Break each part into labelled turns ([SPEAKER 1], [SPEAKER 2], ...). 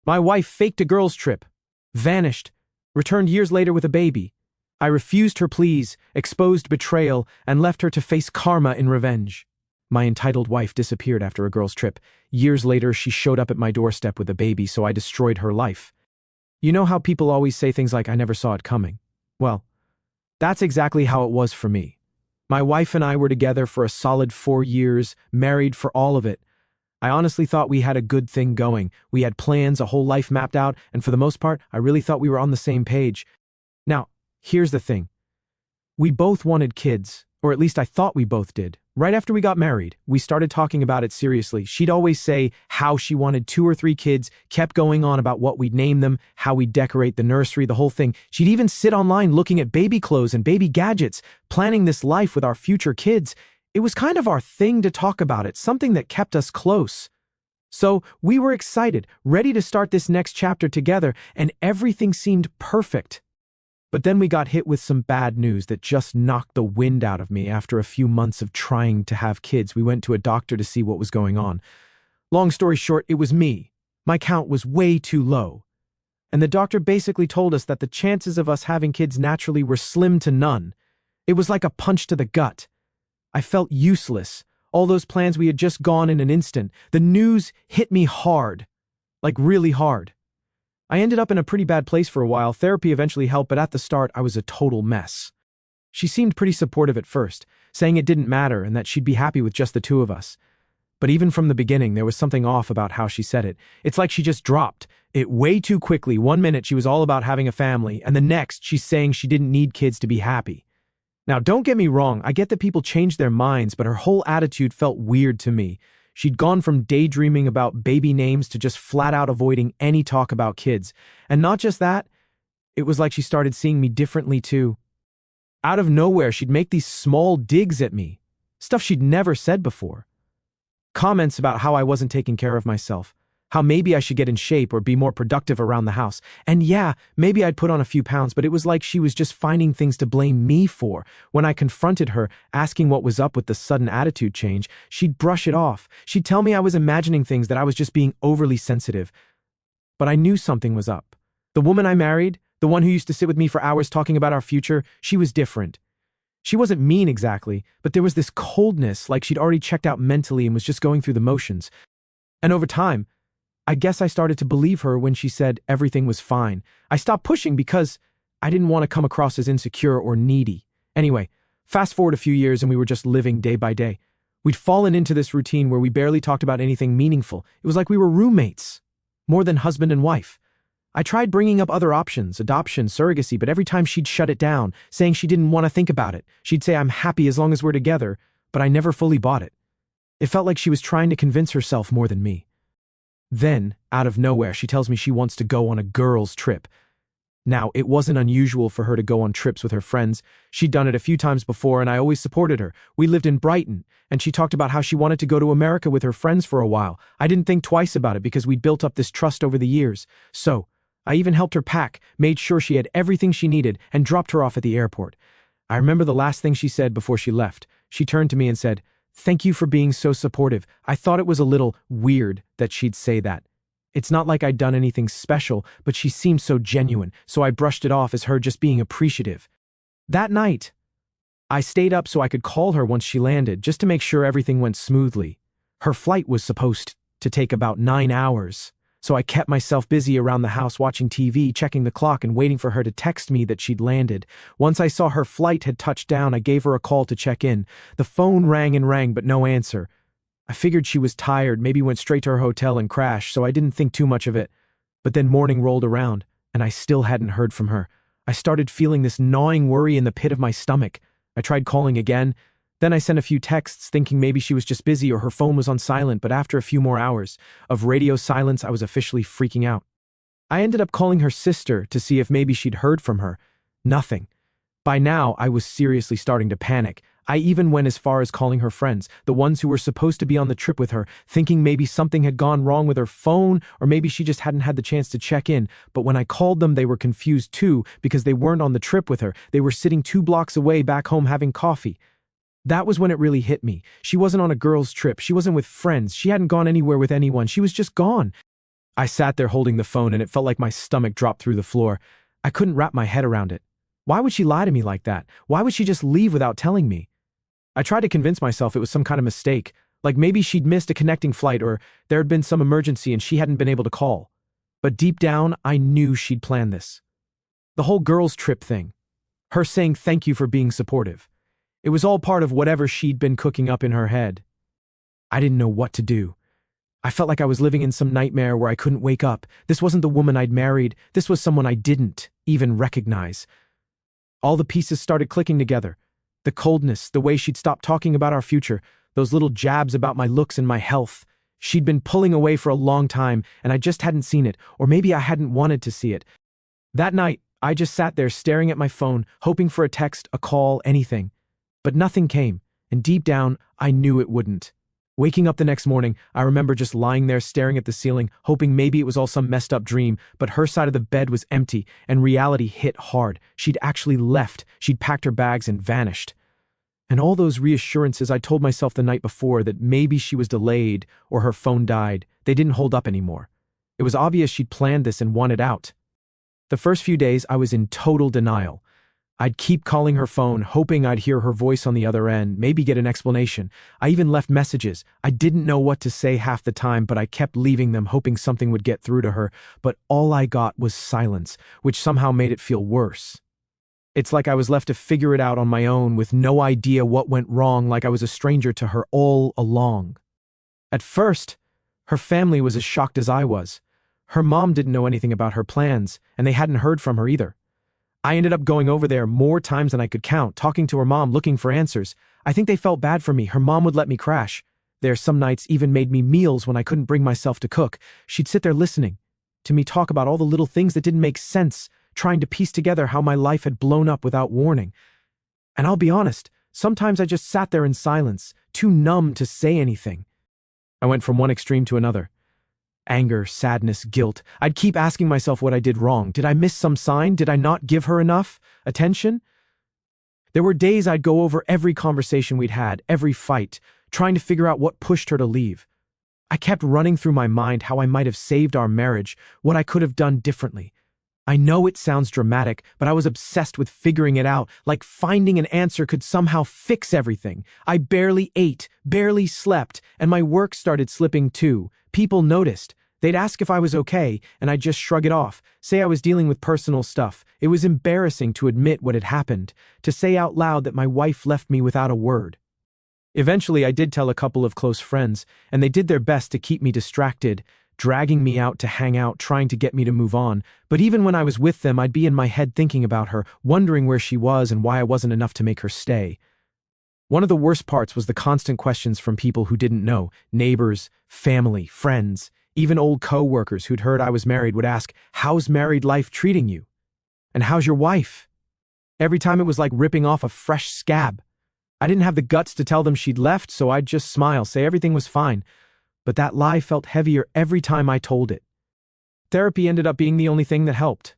[SPEAKER 1] My wife faked a girls' trip, vanished, returned years later with a baby. I refused her pleas, exposed betrayal, and left her to face karma in revenge. My entitled wife disappeared after a girls' trip. Years later, she showed up at my doorstep with a baby, so I destroyed her life. You know how people always say things like, "I never saw it coming"? Well, that's exactly how it was for me. My wife and I were together for a solid 4 years, married for all of it. I honestly thought we had a good thing going. We had plans, a whole life mapped out, and for the most part, I really thought we were on the same page. Now, here's the thing. We both wanted kids, or at least I thought we both did. Right after we got married, we started talking about it seriously. She'd always say how she wanted 2 or 3 kids, kept going on about what we'd name them, how we'd decorate the nursery, the whole thing. She'd even sit online looking at baby clothes and baby gadgets, planning this life with our future kids. It was kind of our thing to talk about it, something that kept us close. So we were excited, ready to start this next chapter together, and everything seemed perfect. But then we got hit with some bad news that just knocked the wind out of me. After a few months of trying to have kids, we went to a doctor to see what was going on. Long story short, it was me. My count was way too low. And the doctor basically told us that the chances of us having kids naturally were slim to none. It was like a punch to the gut. I felt useless. All those plans we had just gone in an instant. The news hit me hard. Like really hard. I ended up in a pretty bad place for a while. Therapy eventually helped, but at the start, I was a total mess. She seemed pretty supportive at first, saying it didn't matter and that she'd be happy with just the 2 of us. But even from the beginning, there was something off about how she said it. It's like she just dropped it way too quickly. One minute she was all about having a family, and the next she's saying she didn't need kids to be happy. Now, don't get me wrong, I get that people change their minds, but her whole attitude felt weird to me. She'd gone from daydreaming about baby names to just flat out avoiding any talk about kids. And not just that, it was like she started seeing me differently too. Out of nowhere, she'd make these small digs at me, stuff she'd never said before. Comments about how I wasn't taking care of myself, how maybe I should get in shape or be more productive around the house. And yeah, maybe I'd put on a few pounds, but it was like she was just finding things to blame me for. When I confronted her, asking what was up with the sudden attitude change, she'd brush it off. She'd tell me I was imagining things, that I was just being overly sensitive. But I knew something was up. The woman I married, the one who used to sit with me for hours talking about our future, she was different. She wasn't mean exactly, but there was this coldness, like she'd already checked out mentally and was just going through the motions. And over time, I guess I started to believe her when she said everything was fine. I stopped pushing because I didn't want to come across as insecure or needy. Anyway, fast forward a few years and we were just living day by day. We'd fallen into this routine where we barely talked about anything meaningful. It was like we were roommates, more than husband and wife. I tried bringing up other options, adoption, surrogacy, but every time she'd shut it down, saying she didn't want to think about it. She'd say I'm happy as long as we're together, but I never fully bought it. It felt like she was trying to convince herself more than me. Then, out of nowhere, she tells me she wants to go on a girls' trip. Now, it wasn't unusual for her to go on trips with her friends. She'd done it a few times before, and I always supported her. We lived in Brighton, and she talked about how she wanted to go to America with her friends for a while. I didn't think twice about it because we'd built up this trust over the years. So, I even helped her pack, made sure she had everything she needed, and dropped her off at the airport. I remember the last thing she said before she left. She turned to me and said, "Thank you for being so supportive." I thought it was a little weird that she'd say that. It's not like I'd done anything special, but she seemed so genuine, so I brushed it off as her just being appreciative. That night, I stayed up so I could call her once she landed, just to make sure everything went smoothly. Her flight was supposed to take about 9 hours, so I kept myself busy around the house watching TV, checking the clock, and waiting for her to text me that she'd landed. Once I saw her flight had touched down, I gave her a call to check in. The phone rang and rang, but no answer. I figured she was tired, maybe went straight to her hotel and crashed, so I didn't think too much of it. But then morning rolled around, and I still hadn't heard from her. I started feeling this gnawing worry in the pit of my stomach. I tried calling again. Then I sent a few texts thinking maybe she was just busy or her phone was on silent, but after a few more hours of radio silence, I was officially freaking out. I ended up calling her sister to see if maybe she'd heard from her. Nothing. By now, I was seriously starting to panic. I even went as far as calling her friends, the ones who were supposed to be on the trip with her, thinking maybe something had gone wrong with her phone, or maybe she just hadn't had the chance to check in. But when I called them, they were confused too, because they weren't on the trip with her. They were sitting 2 blocks away back home having coffee. That was when it really hit me. She wasn't on a girls' trip. She wasn't with friends. She hadn't gone anywhere with anyone. She was just gone. I sat there holding the phone and it felt like my stomach dropped through the floor. I couldn't wrap my head around it. Why would she lie to me like that? Why would she just leave without telling me? I tried to convince myself it was some kind of mistake, like maybe she'd missed a connecting flight or there had been some emergency and she hadn't been able to call. But deep down, I knew she'd planned this. The whole girls' trip thing. Her saying thank you for being supportive. It was all part of whatever she'd been cooking up in her head. I didn't know what to do. I felt like I was living in some nightmare where I couldn't wake up. This wasn't the woman I'd married. This was someone I didn't even recognize. All the pieces started clicking together. The coldness, the way she'd stopped talking about our future, those little jabs about my looks and my health. She'd been pulling away for a long time, and I just hadn't seen it, or maybe I hadn't wanted to see it. That night, I just sat there staring at my phone, hoping for a text, a call, anything. But nothing came, and deep down, I knew it wouldn't. Waking up the next morning, I remember just lying there staring at the ceiling, hoping maybe it was all some messed up dream, but her side of the bed was empty, and reality hit hard. She'd actually left, she'd packed her bags and vanished. And all those reassurances I told myself the night before that maybe she was delayed or her phone died, they didn't hold up anymore. It was obvious she'd planned this and wanted out. The first few days, I was in total denial. I'd keep calling her phone, hoping I'd hear her voice on the other end, maybe get an explanation. I even left messages. I didn't know what to say half the time, but I kept leaving them, hoping something would get through to her. But all I got was silence, which somehow made it feel worse. It's like I was left to figure it out on my own with no idea what went wrong, like I was a stranger to her all along. At first, her family was as shocked as I was. Her mom didn't know anything about her plans, and they hadn't heard from her either. I ended up going over there more times than I could count, talking to her mom, looking for answers. I think they felt bad for me. Her mom would let me crash. There some nights even made me meals when I couldn't bring myself to cook. She'd sit there listening to me talk about all the little things that didn't make sense, trying to piece together how my life had blown up without warning. And I'll be honest, sometimes I just sat there in silence, too numb to say anything. I went from one extreme to another. Anger, sadness, guilt. I'd keep asking myself what I did wrong. Did I miss some sign? Did I not give her enough attention? There were days I'd go over every conversation we'd had, every fight, trying to figure out what pushed her to leave. I kept running through my mind how I might have saved our marriage, what I could have done differently. I know it sounds dramatic, but I was obsessed with figuring it out, like finding an answer could somehow fix everything. I barely ate, barely slept, and my work started slipping too. People noticed. They'd ask if I was okay, and I'd just shrug it off, say I was dealing with personal stuff. It was embarrassing to admit what had happened, to say out loud that my wife left me without a word. Eventually, I did tell a couple of close friends, and they did their best to keep me distracted, dragging me out to hang out, trying to get me to move on. But even when I was with them, I'd be in my head thinking about her, wondering where she was and why I wasn't enough to make her stay. One of the worst parts was the constant questions from people who didn't know, neighbors, family, friends, even old co-workers who'd heard I was married would ask, "How's married life treating you? And how's your wife?" Every time it was like ripping off a fresh scab. I didn't have the guts to tell them she'd left, so I'd just smile, say everything was fine. But that lie felt heavier every time I told it. Therapy ended up being the only thing that helped.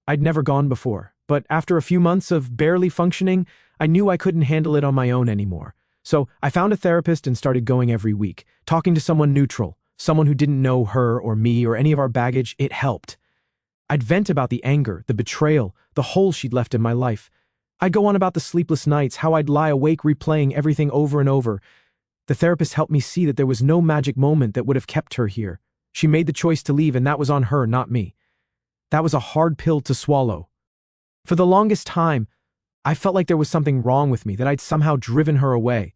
[SPEAKER 1] I'd never gone before, but after a few months of barely functioning, I knew I couldn't handle it on my own anymore. So I found a therapist and started going every week, talking to someone neutral, someone who didn't know her or me or any of our baggage. It helped. I'd vent about the anger, the betrayal, the hole she'd left in my life. I'd go on about the sleepless nights, how I'd lie awake replaying everything over and over. The therapist helped me see that there was no magic moment that would have kept her here. She made the choice to leave, and that was on her, not me. That was a hard pill to swallow. For the longest time, I felt like there was something wrong with me, that I'd somehow driven her away.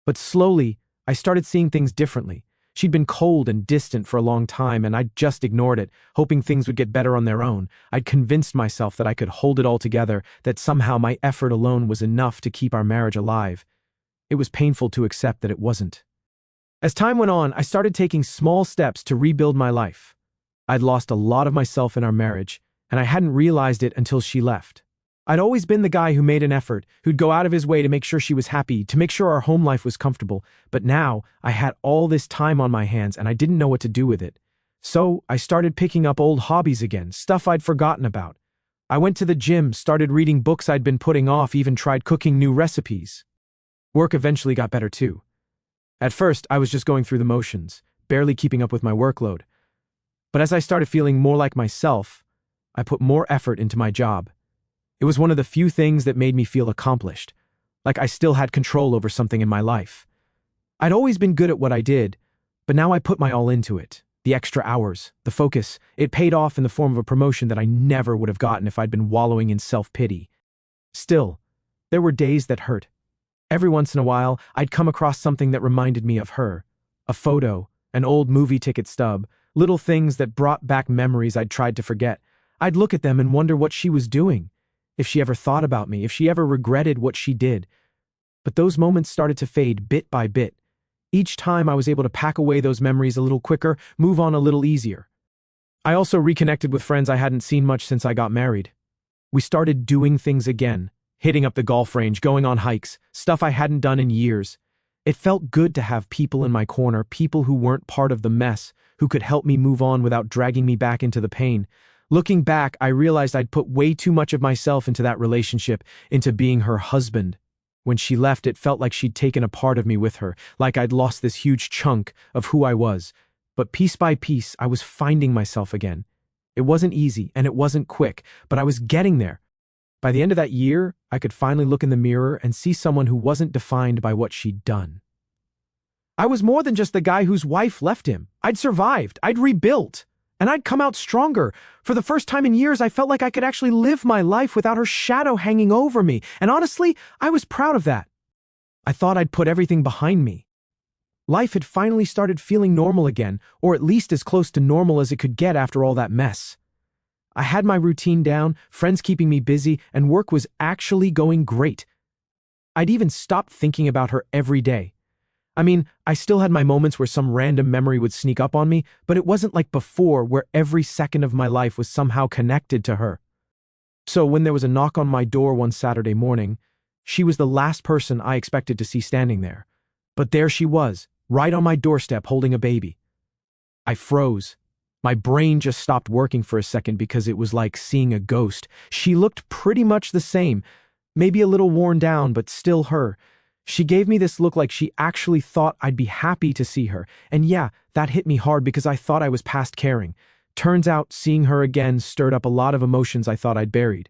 [SPEAKER 1] But slowly, I started seeing things differently. She'd been cold and distant for a long time, and I'd just ignored it, hoping things would get better on their own. I'd convinced myself that I could hold it all together, that somehow my effort alone was enough to keep our marriage alive. It was painful to accept that it wasn't. As time went on, I started taking small steps to rebuild my life. I'd lost a lot of myself in our marriage, and I hadn't realized it until she left. I'd always been the guy who made an effort, who'd go out of his way to make sure she was happy, to make sure our home life was comfortable. But now, I had all this time on my hands and I didn't know what to do with it. So, I started picking up old hobbies again, stuff I'd forgotten about. I went to the gym, started reading books I'd been putting off, even tried cooking new recipes. Work eventually got better too. At first, I was just going through the motions, barely keeping up with my workload. But as I started feeling more like myself, I put more effort into my job. It was one of the few things that made me feel accomplished, like I still had control over something in my life. I'd always been good at what I did, but now I put my all into it. The extra hours, the focus, it paid off in the form of a promotion that I never would have gotten if I'd been wallowing in self-pity. Still, there were days that hurt. Every once in a while, I'd come across something that reminded me of her. A photo, an old movie ticket stub, little things that brought back memories I'd tried to forget. I'd look at them and wonder what she was doing, if she ever thought about me, if she ever regretted what she did. But those moments started to fade bit by bit. Each time I was able to pack away those memories a little quicker, move on a little easier. I also reconnected with friends I hadn't seen much since I got married. We started doing things again, hitting up the golf range, going on hikes, stuff I hadn't done in years. It felt good to have people in my corner, people who weren't part of the mess, who could help me move on without dragging me back into the pain. Looking back, I realized I'd put way too much of myself into that relationship, into being her husband. When she left, it felt like she'd taken a part of me with her, like I'd lost this huge chunk of who I was. But piece by piece, I was finding myself again. It wasn't easy, and it wasn't quick, but I was getting there. By the end of that year, I could finally look in the mirror and see someone who wasn't defined by what she'd done. I was more than just the guy whose wife left him. I'd survived, I'd rebuilt, and I'd come out stronger. For the first time in years, I felt like I could actually live my life without her shadow hanging over me, and honestly, I was proud of that. I thought I'd put everything behind me. Life had finally started feeling normal again, or at least as close to normal as it could get after all that mess. I had my routine down, friends keeping me busy, and work was actually going great. I'd even stopped thinking about her every day. I mean, I still had my moments where some random memory would sneak up on me, but it wasn't like before where every second of my life was somehow connected to her. So when there was a knock on my door one Saturday morning, she was the last person I expected to see standing there. But there she was, right on my doorstep holding a baby. I froze. My brain just stopped working for a second because it was like seeing a ghost. She looked pretty much the same, maybe a little worn down, but still her. She gave me this look like she actually thought I'd be happy to see her, and yeah, that hit me hard because I thought I was past caring. Turns out, seeing her again stirred up a lot of emotions I thought I'd buried.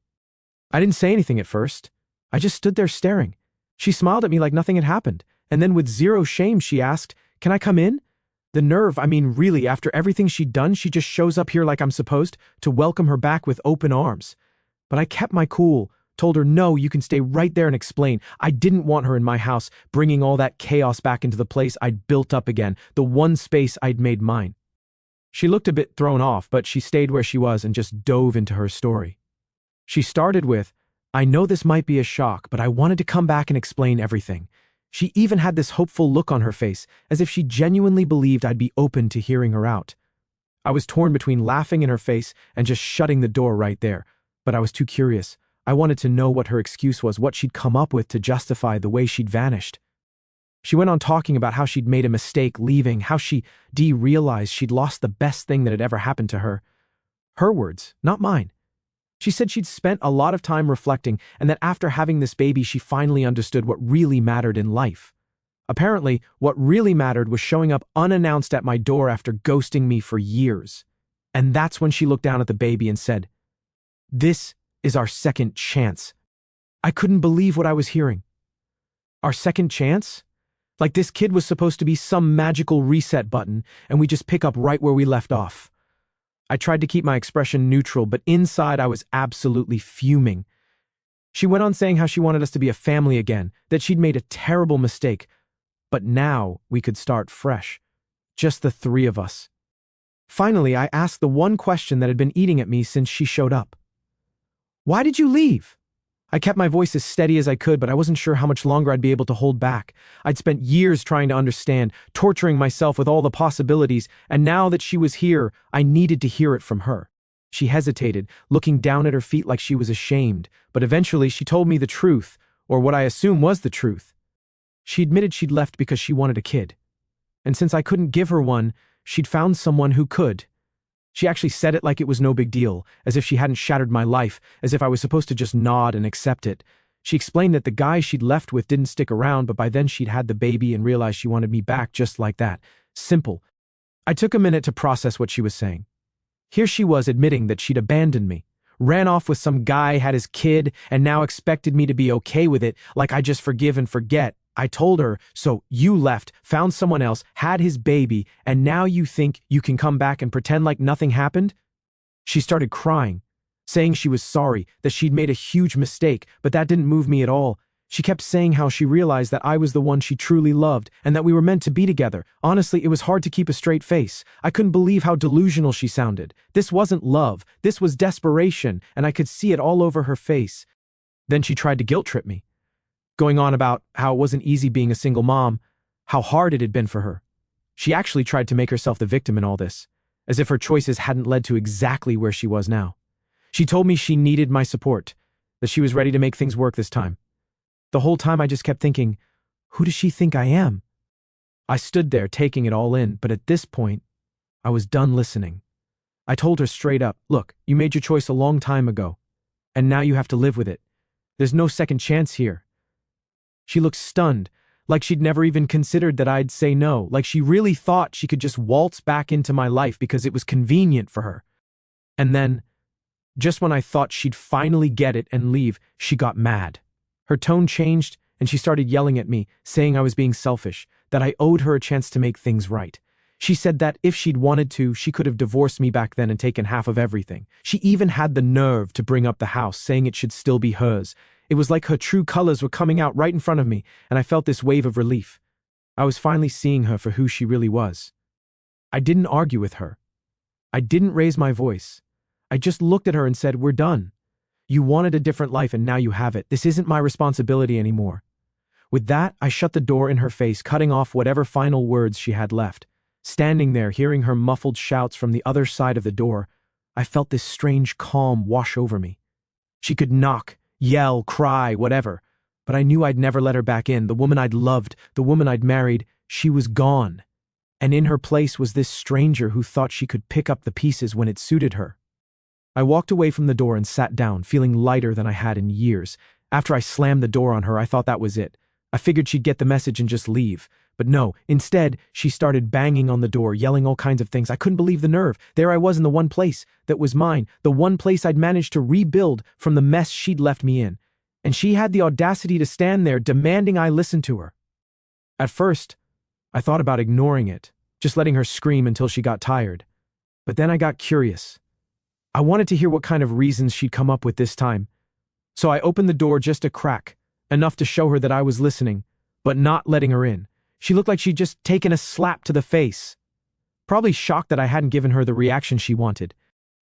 [SPEAKER 1] I didn't say anything at first. I just stood there staring. She smiled at me like nothing had happened, and then with zero shame she asked, "Can I come in?" The nerve, I mean really, after everything she'd done, she just shows up here like I'm supposed to welcome her back with open arms. But I kept my cool. Told her, no, you can stay right there and explain. I didn't want her in my house, bringing all that chaos back into the place I'd built up again, the one space I'd made mine. She looked a bit thrown off, but she stayed where she was and just dove into her story. She started with, "I know this might be a shock, but I wanted to come back and explain everything." She even had this hopeful look on her face, as if she genuinely believed I'd be open to hearing her out. I was torn between laughing in her face and just shutting the door right there, but I was too curious. I wanted to know what her excuse was, what she'd come up with to justify the way she'd vanished. She went on talking about how she'd made a mistake leaving, how she realized she'd lost the best thing that had ever happened to her. Her words, not mine. She said she'd spent a lot of time reflecting and that after having this baby she finally understood what really mattered in life. Apparently, what really mattered was showing up unannounced at my door after ghosting me for years. And that's when she looked down at the baby and said, "This is our second chance." I couldn't believe what I was hearing. Our second chance? Like this kid was supposed to be some magical reset button and we just pick up right where we left off. I tried to keep my expression neutral, but inside I was absolutely fuming. She went on saying how she wanted us to be a family again, that she'd made a terrible mistake, but now we could start fresh. Just the three of us. Finally, I asked the one question that had been eating at me since she showed up. "Why did you leave?" I kept my voice as steady as I could, but I wasn't sure how much longer I'd be able to hold back. I'd spent years trying to understand, torturing myself with all the possibilities, and now that she was here, I needed to hear it from her. She hesitated, looking down at her feet like she was ashamed, but eventually she told me the truth, or what I assume was the truth. She admitted she'd left because she wanted a kid. And since I couldn't give her one, she'd found someone who could. She actually said it like it was no big deal, as if she hadn't shattered my life, as if I was supposed to just nod and accept it. She explained that the guy she'd left with didn't stick around, but by then she'd had the baby and realized she wanted me back just like that. Simple. I took a minute to process what she was saying. Here she was admitting that she'd abandoned me, ran off with some guy, had his kid, and now expected me to be okay with it, like I just forgive and forget. I told her, so you left, found someone else, had his baby, and now you think you can come back and pretend like nothing happened? She started crying, saying she was sorry, that she'd made a huge mistake, but that didn't move me at all. She kept saying how she realized that I was the one she truly loved and that we were meant to be together. Honestly, it was hard to keep a straight face. I couldn't believe how delusional she sounded. This wasn't love, this was desperation, and I could see it all over her face. Then she tried to guilt trip me, going on about how it wasn't easy being a single mom, how hard it had been for her. She actually tried to make herself the victim in all this, as if her choices hadn't led to exactly where she was now. She told me she needed my support, that she was ready to make things work this time. The whole time I just kept thinking, who does she think I am? I stood there taking it all in, but at this point, I was done listening. I told her straight up, look, you made your choice a long time ago, and now you have to live with it. There's no second chance here. She looked stunned, like she'd never even considered that I'd say no, like she really thought she could just waltz back into my life because it was convenient for her. And then, just when I thought she'd finally get it and leave, she got mad. Her tone changed, and she started yelling at me, saying I was being selfish, that I owed her a chance to make things right. She said that if she'd wanted to, she could have divorced me back then and taken half of everything. She even had the nerve to bring up the house, saying it should still be hers. It was like her true colors were coming out right in front of me, and I felt this wave of relief. I was finally seeing her for who she really was. I didn't argue with her. I didn't raise my voice. I just looked at her and said, we're done. You wanted a different life and now you have it. This isn't my responsibility anymore. With that, I shut the door in her face, cutting off whatever final words she had left. Standing there, hearing her muffled shouts from the other side of the door, I felt this strange calm wash over me. She could knock, yell, cry, whatever, but I knew I'd never let her back in. The woman I'd loved, the woman I'd married, she was gone. And in her place was this stranger who thought she could pick up the pieces when it suited her. I walked away from the door and sat down, feeling lighter than I had in years. After I slammed the door on her, I thought that was it. I figured she'd get the message and just leave. But no, instead, she started banging on the door, yelling all kinds of things. I couldn't believe the nerve. There I was in the one place that was mine, the one place I'd managed to rebuild from the mess she'd left me in. And she had the audacity to stand there, demanding I listen to her. At first, I thought about ignoring it, just letting her scream until she got tired. But then I got curious. I wanted to hear what kind of reasons she'd come up with this time. So I opened the door just a crack, enough to show her that I was listening, but not letting her in. She looked like she'd just taken a slap to the face. Probably shocked that I hadn't given her the reaction she wanted.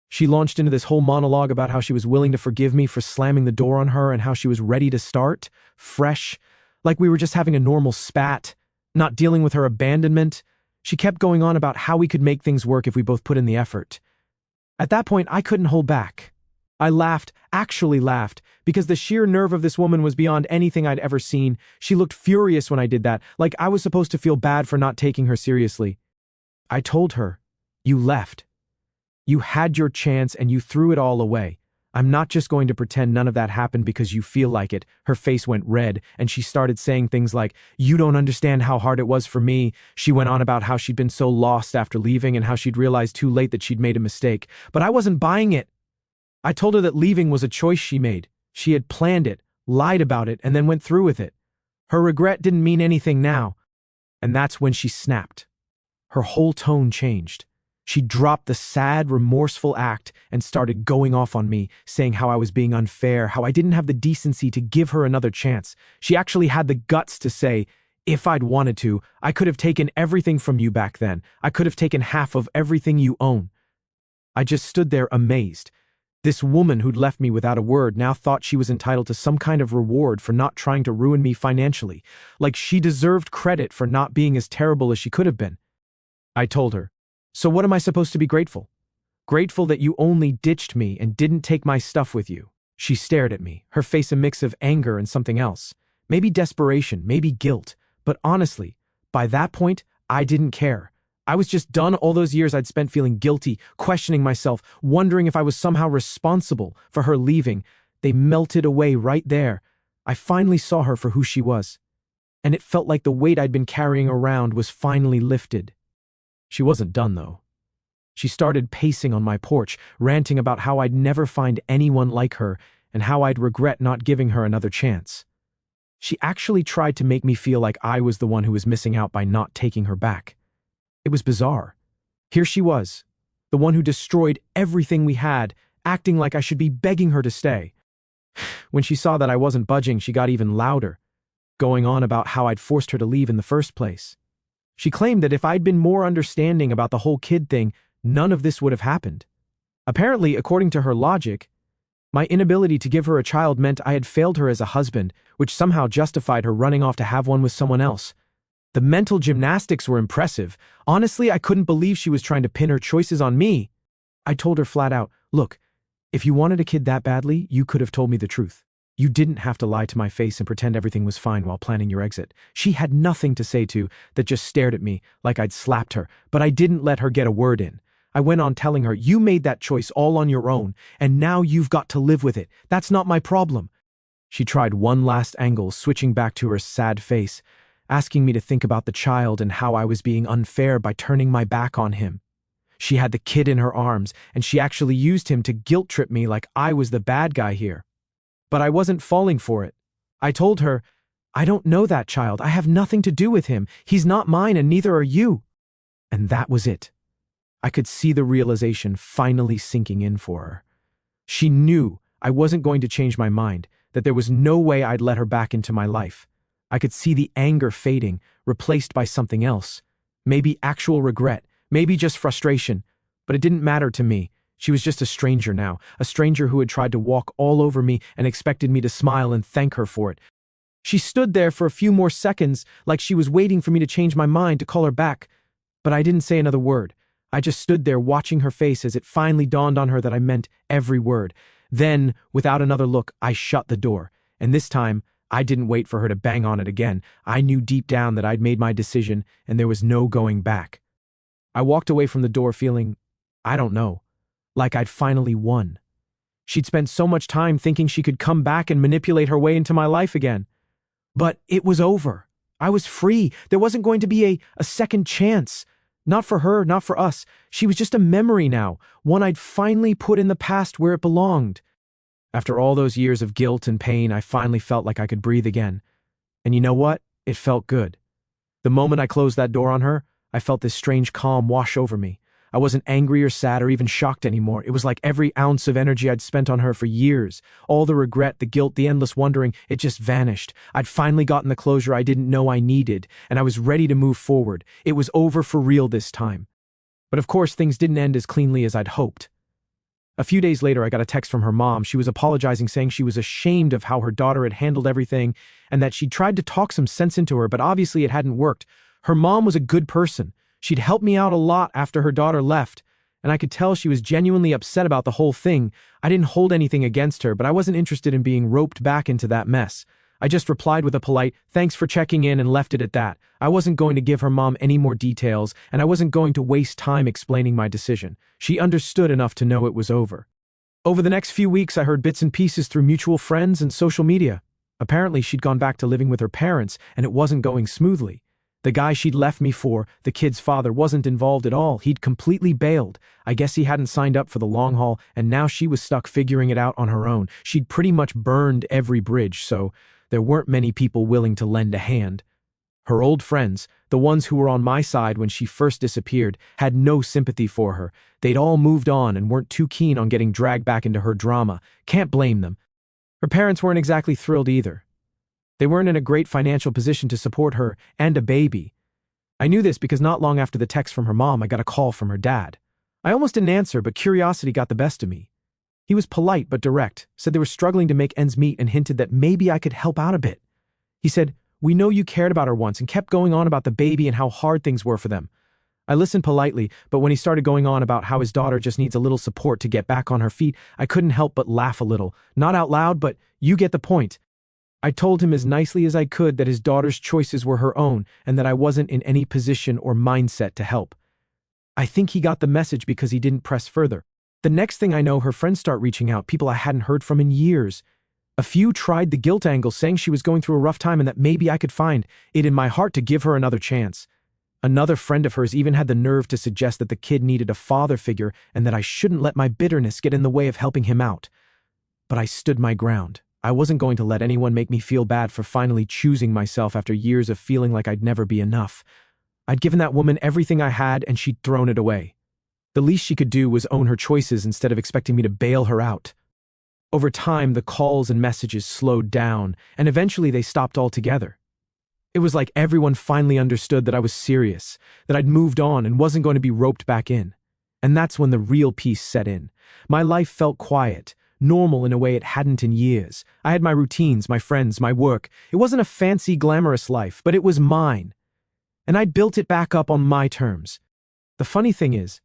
[SPEAKER 1] She launched into this whole monologue about how she was willing to forgive me for slamming the door on her and how she was ready to start, fresh, like we were just having a normal spat, not dealing with her abandonment. She kept going on about how we could make things work if we both put in the effort. At that point, I couldn't hold back. I laughed, actually laughed, because the sheer nerve of this woman was beyond anything I'd ever seen. She looked furious when I did that, like I was supposed to feel bad for not taking her seriously. I told her, you left. You had your chance and you threw it all away. I'm not just going to pretend none of that happened because you feel like it. Her face went red, and she started saying things like, you don't understand how hard it was for me. She went on about how she'd been so lost after leaving and how she'd realized too late that she'd made a mistake. But I wasn't buying it. I told her that leaving was a choice she made. She had planned it, lied about it, and then went through with it. Her regret didn't mean anything now. And that's when she snapped. Her whole tone changed. She dropped the sad, remorseful act and started going off on me, saying how I was being unfair, how I didn't have the decency to give her another chance. She actually had the guts to say, if I'd wanted to, I could have taken everything from you back then. I could have taken half of everything you own. I just stood there amazed. This woman who'd left me without a word now thought she was entitled to some kind of reward for not trying to ruin me financially, like she deserved credit for not being as terrible as she could have been. I told her, so what am I supposed to be grateful? Grateful that you only ditched me and didn't take my stuff with you. She stared at me, her face a mix of anger and something else. Maybe desperation, maybe guilt. But honestly, by that point, I didn't care. I was just done. All those years I'd spent feeling guilty, questioning myself, wondering if I was somehow responsible for her leaving. They melted away right there. I finally saw her for who she was. And it felt like the weight I'd been carrying around was finally lifted. She wasn't done, though. She started pacing on my porch, ranting about how I'd never find anyone like her and how I'd regret not giving her another chance. She actually tried to make me feel like I was the one who was missing out by not taking her back. It was bizarre. Here she was, the one who destroyed everything we had, acting like I should be begging her to stay. When she saw that I wasn't budging, she got even louder, going on about how I'd forced her to leave in the first place. She claimed that if I'd been more understanding about the whole kid thing, none of this would have happened. Apparently, according to her logic, my inability to give her a child meant I had failed her as a husband, which somehow justified her running off to have one with someone else. The mental gymnastics were impressive. Honestly, I couldn't believe she was trying to pin her choices on me. I told her flat out, "Look, if you wanted a kid that badly, you could have told me the truth. You didn't have to lie to my face and pretend everything was fine while planning your exit." She had nothing to say to that, just stared at me like I'd slapped her, but I didn't let her get a word in. I went on telling her, "You made that choice all on your own, and now you've got to live with it. That's not my problem." She tried one last angle, switching back to her sad face, asking me to think about the child and how I was being unfair by turning my back on him. She had the kid in her arms, and she actually used him to guilt-trip me like I was the bad guy here. But I wasn't falling for it. I told her, "I don't know that child. I have nothing to do with him. He's not mine, and neither are you." And that was it. I could see the realization finally sinking in for her. She knew I wasn't going to change my mind, that there was no way I'd let her back into my life. I could see the anger fading, replaced by something else. Maybe actual regret, maybe just frustration. But it didn't matter to me. She was just a stranger now, a stranger who had tried to walk all over me and expected me to smile and thank her for it. She stood there for a few more seconds, like she was waiting for me to change my mind, to call her back. But I didn't say another word. I just stood there watching her face as it finally dawned on her that I meant every word. Then, without another look, I shut the door. And this time, I didn't wait for her to bang on it again. I knew deep down that I'd made my decision and there was no going back. I walked away from the door feeling, I don't know, like I'd finally won. She'd spent so much time thinking she could come back and manipulate her way into my life again. But it was over. I was free. There wasn't going to be a second chance. Not for her, not for us. She was just a memory now, one I'd finally put in the past where it belonged. After all those years of guilt and pain, I finally felt like I could breathe again. And you know what? It felt good. The moment I closed that door on her, I felt this strange calm wash over me. I wasn't angry or sad or even shocked anymore. It was like every ounce of energy I'd spent on her for years, all the regret, the guilt, the endless wondering, it just vanished. I'd finally gotten the closure I didn't know I needed, and I was ready to move forward. It was over for real this time. But of course, things didn't end as cleanly as I'd hoped. A few days later, I got a text from her mom. She was apologizing, saying she was ashamed of how her daughter had handled everything and that she'd tried to talk some sense into her, but obviously it hadn't worked. Her mom was a good person. She'd helped me out a lot after her daughter left, and I could tell she was genuinely upset about the whole thing. I didn't hold anything against her, but I wasn't interested in being roped back into that mess. I just replied with a polite, "Thanks for checking in," and left it at that. I wasn't going to give her mom any more details, and I wasn't going to waste time explaining my decision. She understood enough to know it was over. Over the next few weeks, I heard bits and pieces through mutual friends and social media. Apparently, she'd gone back to living with her parents, and it wasn't going smoothly. The guy she'd left me for, the kid's father, wasn't involved at all. He'd completely bailed. I guess he hadn't signed up for the long haul, and now she was stuck figuring it out on her own. She'd pretty much burned every bridge, so there weren't many people willing to lend a hand. Her old friends, the ones who were on my side when she first disappeared, had no sympathy for her. They'd all moved on and weren't too keen on getting dragged back into her drama. Can't blame them. Her parents weren't exactly thrilled either. They weren't in a great financial position to support her and a baby. I knew this because not long after the text from her mom, I got a call from her dad. I almost didn't answer, but curiosity got the best of me. He was polite but direct, said they were struggling to make ends meet, and hinted that maybe I could help out a bit. He said, "We know you cared about her once," and kept going on about the baby and how hard things were for them. I listened politely, but when he started going on about how his daughter just needs a little support to get back on her feet, I couldn't help but laugh a little. Not out loud, but you get the point. I told him as nicely as I could that his daughter's choices were her own and that I wasn't in any position or mindset to help. I think he got the message because he didn't press further. The next thing I know, her friends start reaching out, people I hadn't heard from in years. A few tried the guilt angle, saying she was going through a rough time and that maybe I could find it in my heart to give her another chance. Another friend of hers even had the nerve to suggest that the kid needed a father figure and that I shouldn't let my bitterness get in the way of helping him out. But I stood my ground. I wasn't going to let anyone make me feel bad for finally choosing myself after years of feeling like I'd never be enough. I'd given that woman everything I had and she'd thrown it away. The least she could do was own her choices instead of expecting me to bail her out. Over time, the calls and messages slowed down, and eventually they stopped altogether. It was like everyone finally understood that I was serious, that I'd moved on and wasn't going to be roped back in. And that's when the real peace set in. My life felt quiet, normal in a way it hadn't in years. I had my routines, my friends, my work. It wasn't a fancy, glamorous life, but it was mine. And I'd built it back up on my terms. The funny thing is,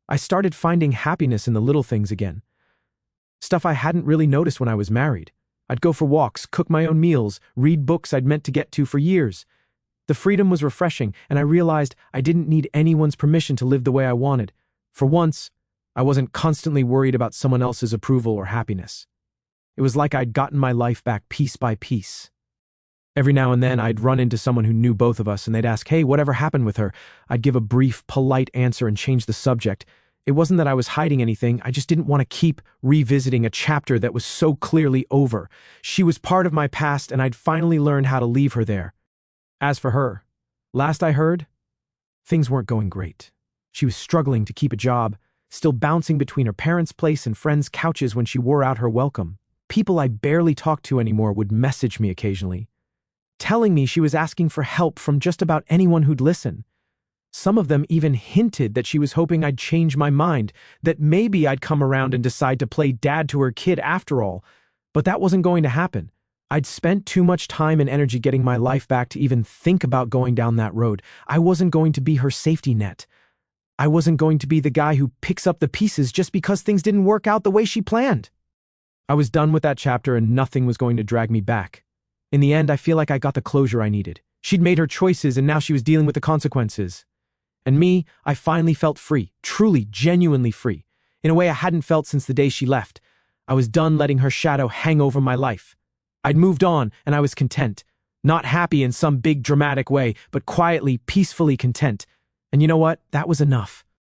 [SPEAKER 1] I started finding happiness in the little things again. Stuff I hadn't really noticed when I was married. I'd go for walks, cook my own meals, read books I'd meant to get to for years. The freedom was refreshing, and I realized I didn't need anyone's permission to live the way I wanted. For once, I wasn't constantly worried about someone else's approval or happiness. It was like I'd gotten my life back piece by piece. Every now and then, I'd run into someone who knew both of us, and they'd ask, "Hey, whatever happened with her?" I'd give a brief, polite answer and change the subject. It wasn't that I was hiding anything, I just didn't want to keep revisiting a chapter that was so clearly over. She was part of my past, and I'd finally learned how to leave her there. As for her, last I heard, things weren't going great. She was struggling to keep a job, still bouncing between her parents' place and friends' couches when she wore out her welcome. People I barely talked to anymore would message me occasionally, telling me she was asking for help from just about anyone who'd listen. Some of them even hinted that she was hoping I'd change my mind, that maybe I'd come around and decide to play dad to her kid after all. But that wasn't going to happen. I'd spent too much time and energy getting my life back to even think about going down that road. I wasn't going to be her safety net. I wasn't going to be the guy who picks up the pieces just because things didn't work out the way she planned. I was done with that chapter and nothing was going to drag me back. In the end, I feel like I got the closure I needed. She'd made her choices and now she was dealing with the consequences. And me, I finally felt free, truly, genuinely free, in a way I hadn't felt since the day she left. I was done letting her shadow hang over my life. I'd moved on, and I was content. Not happy in some big dramatic way, but quietly, peacefully content. And you know what? That was enough.